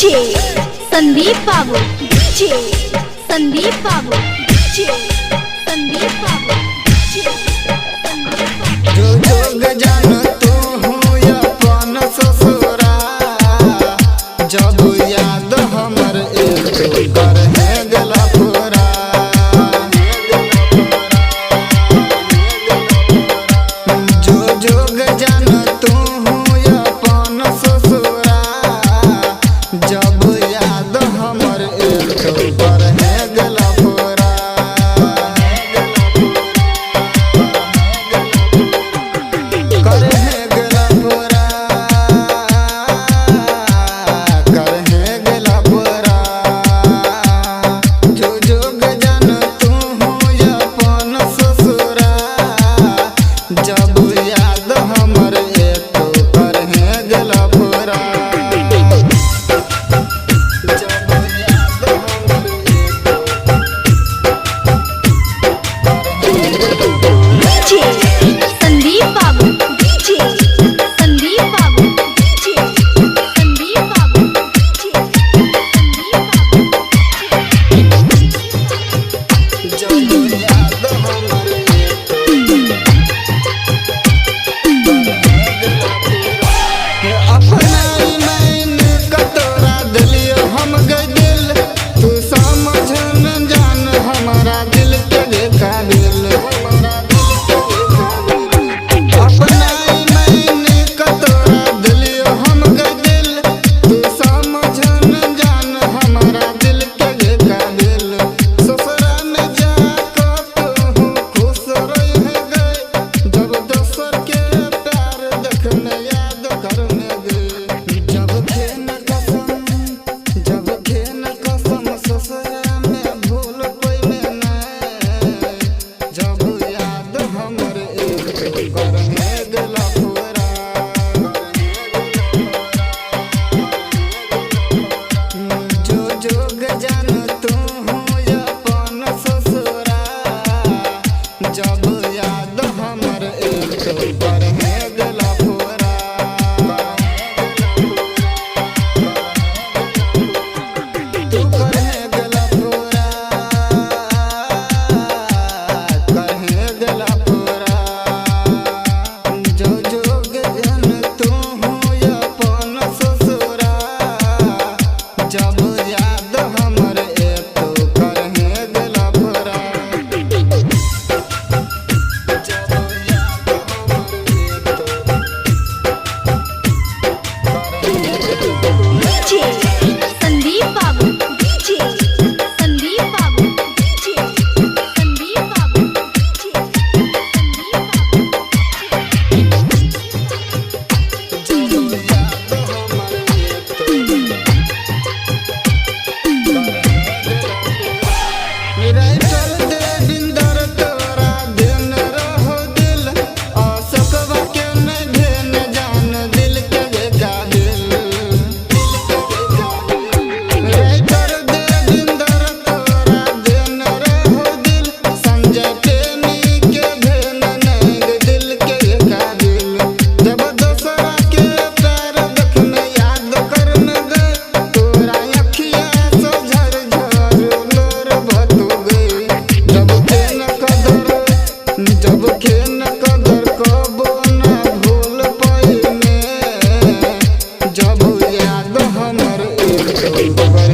संदीप बाबू डीजे संदीप बाबू डीजे संदीप बाबू जो जोग जान तू हूँ अपन ससुरा जब याद हमर एक कर है गला पूरा जो जोग जान तू हूँ अपन ससुरा जब याद हमर एक कर है गला पूरा जब याद हमर एक पर है गला पूरा जब याद हमर डीजे संदीप बाबू डीजे संदीप बाबू डीजे संदीप बाबू डीजे जब याद हमर अपना मैंने कतोरा दिलियो हम गदिल तू समझ न जान हमारा दिल के काबिल अपना मैंने कतोरा दिलियो हम गदिल तू समझ न जान हमारा दिल के काबिल ससुरा में जाकर तू खुश रह गए जब दोसर के प्यार देखने याद करने गए जब खेन कसम ससुरा में भूल पइने नहीं जब याद हमर एक कर है गला पूरा जो जोग जान तू हूँ अपन ससुरा जब याद हमर एक कर है गला पूरा तू कर है गला पूरा कर है गला पूरा जो जोग जान तू हूँ अपन ससुरा जब याद हमर एक कर है गला पूरा जब याद हमर डीजे संदीप बाबू डीजे संदीप बाबू डीजे संदीप बाबू डीजे संदीप बाबू राइटर देविंदर तोरा दिन रहो दिल असकवा के नहीं भेन जान दिल के काबिल राइटर देविंदर तोरा दिन रहो दिल संजय प्रेमी के भेन नहीं दिल के काबिल जब दोसरा के प्यार देखने याद करने गए तोरा अखिया से झर झर लोर भतू गई जब खेन कदर कबो न भूल पइने जब याद हमर एक कर